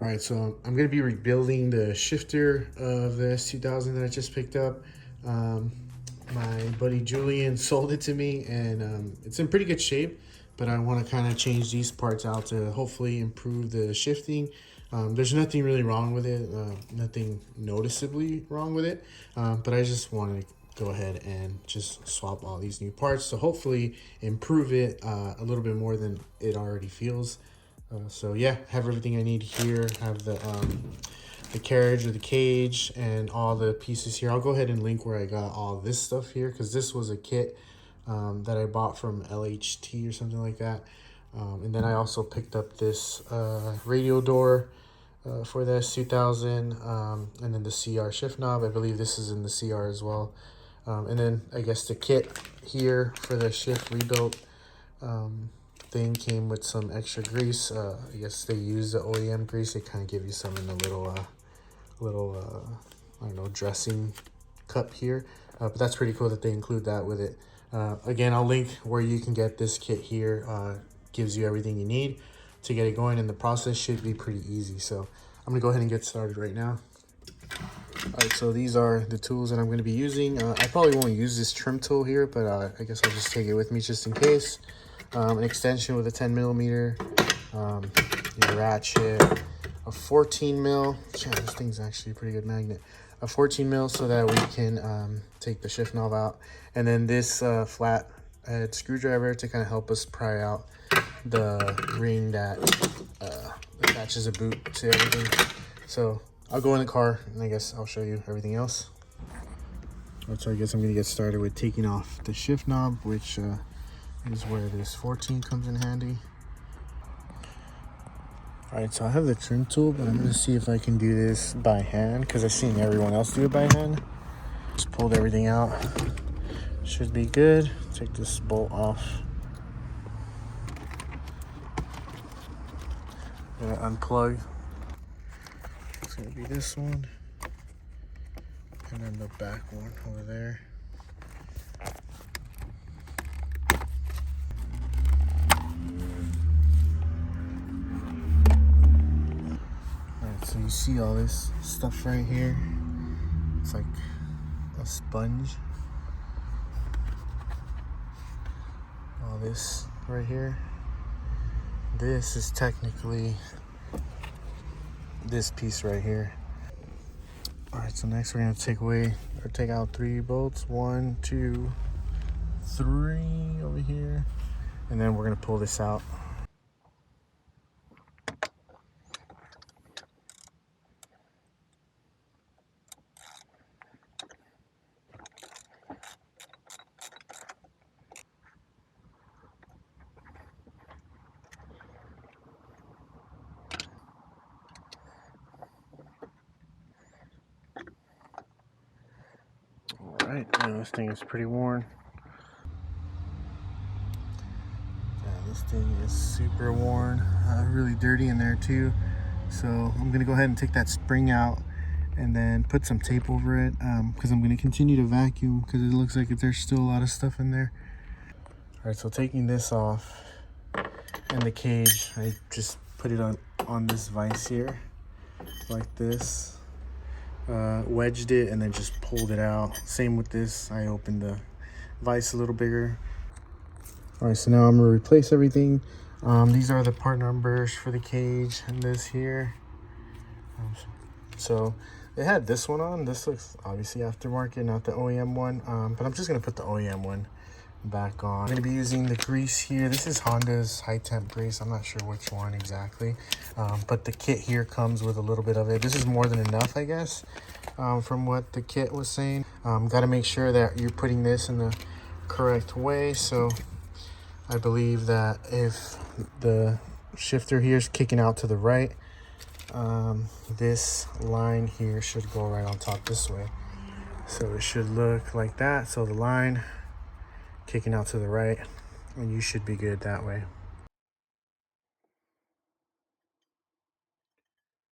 All right, so I'm gonna be rebuilding the shifter of the S2000 that I just picked up. Um, my buddy Julian sold it to me, and it's in pretty good shape, but I want to kind of change these parts out to hopefully improve the shifting. There's nothing really wrong with it, nothing noticeably wrong with it, but I just want to go ahead and just swap all these new parts to hopefully improve it a little bit more than it already feels. So yeah, have everything I need here. Have the carriage or the cage and all the pieces here. I'll go ahead and link where I got all this stuff here, because this was a kit that I bought from LHT or something like that. And then I also picked up this radio door for the S2000, and then the CR shift knob. I believe this is in the CR as well. And then I guess the kit here for the shift rebuilt thing came with some extra grease. I guess they use the OEM grease. They kind of give you some in a little I don't know, dressing cup here. But that's pretty cool that they include that with it. Again, I'll link where you can get this kit here. Gives you everything you need to get it going, and the process should be pretty easy. So I'm gonna go ahead and get started right now. All right, so these are the tools that I'm going to be using. I probably won't use this trim tool here, but I guess I'll just take it with me just in case. An extension with a 10mm, a ratchet, a 14mm. Yeah, this thing's actually a pretty good magnet. A 14mm so that we can take the shift knob out, and then this flat head screwdriver to kind of help us pry out the ring that attaches a boot to everything. So I'll go in the car and I guess I'll show you everything else. So I guess I'm gonna get started with taking off the shift knob, which is where this 14 comes in handy. All right, so I have the trim tool, but I'm gonna see if I can do this by hand, because I've seen everyone else do it by hand. Just pulled everything out. Should be good. Take this bolt off. Gonna unplug. It's gonna be this one, and then the back one over there. Alright, so you see all this stuff right here. It's like a sponge. All this right here. This is technically this piece right here. All right, so next we're gonna take out 3 bolts. 1, 2, 3 over here, and then we're gonna pull this out. All right, now this thing is pretty worn. This thing is super worn, really dirty in there too. So I'm gonna go ahead and take that spring out and then put some tape over it, because I'm gonna continue to vacuum, because it looks like there's still a lot of stuff in there. All right, so taking this off and the cage, I just put it on this vise here, like this. Wedged it and then just pulled it out. Same with this, I opened the vise a little bigger. All right, so now I'm gonna replace everything. These are the part numbers for the cage and this here. So they had this one on. This looks obviously aftermarket, not the OEM one, but I'm just gonna put the OEM one back on. I'm gonna be using the grease here. This is Honda's high temp grease. I'm not sure which one exactly, but the kit here comes with a little bit of it. This is more than enough, I guess, from what the kit was saying. Got to make sure that you're putting this in the correct way. So I believe that if the shifter here is kicking out to the right, this line here should go right on top this way. So it should look like that. So the line kicking out to the right, and you should be good that way.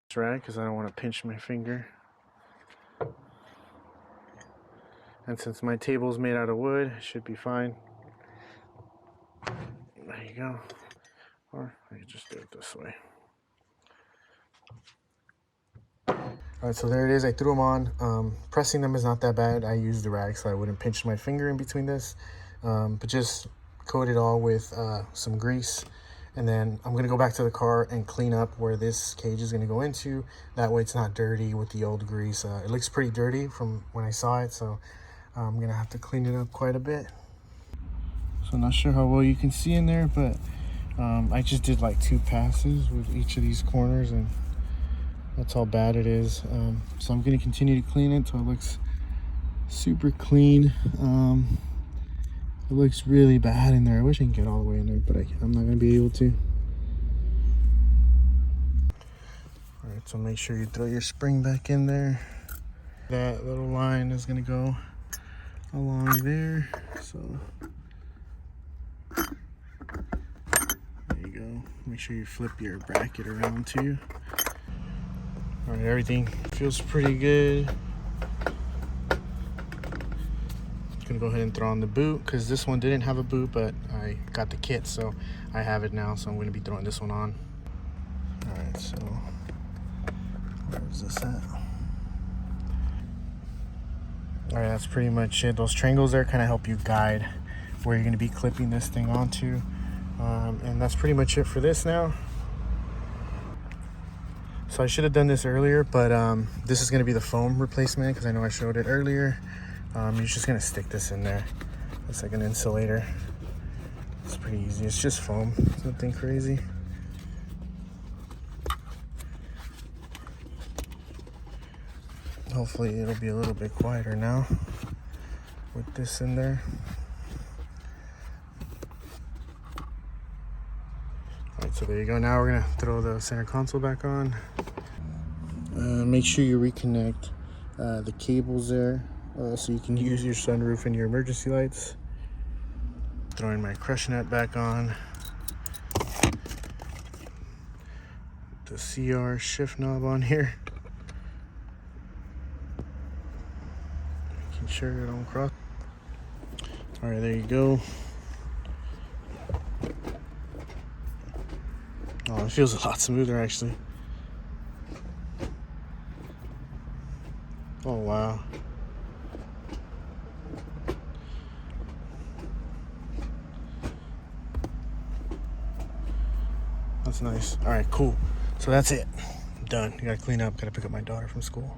That's right, because I don't want to pinch my finger. And since my table's made out of wood, it should be fine. There you go. Or I can just do it this way. All right, so there it is. I threw them on. Pressing them is not that bad. I used the rag so I wouldn't pinch my finger in between this. But just coat it all with some grease. And then I'm gonna go back to the car and clean up where this cage is gonna go into. That way it's not dirty with the old grease. It looks pretty dirty from when I saw it, so I'm gonna have to clean it up quite a bit. So I'm not sure how well you can see in there, but I just did like 2 passes with each of these corners, and that's how bad it is. So I'm gonna continue to clean it so it looks super clean. It looks really bad in there. I wish I could get all the way in there, but I'm not gonna be able to. All right, so make sure you throw your spring back in there. That little line is gonna go along there. So there you go. Make sure you flip your bracket around too. All right, everything feels pretty good. Gonna go ahead and throw on the boot because this one didn't have a boot, but I got the kit, so I have it now. So I'm gonna be throwing this one on. All right, so where's this at? All right, that's pretty much it. Those triangles there kind of help you guide where you're gonna be clipping this thing onto, and that's pretty much it for this now. So I should have done this earlier, but this is gonna be the foam replacement because I know I showed it earlier. You're just gonna stick this in there. It's like an insulator. It's pretty easy. It's just foam. It's nothing crazy. Hopefully it'll be a little bit quieter now with this in there. All right, so there you go. Now we're gonna throw the center console back on. Make sure you reconnect the cables there. So you can use your sunroof and your emergency lights. Throwing my crush nut back on. The CR shift knob on here. Making sure it don't cross. All right, there you go. Oh, it feels a lot smoother actually. Oh, wow. That's nice. All right, cool. So that's it. I'm done. I gotta clean up, gotta pick up my daughter from school.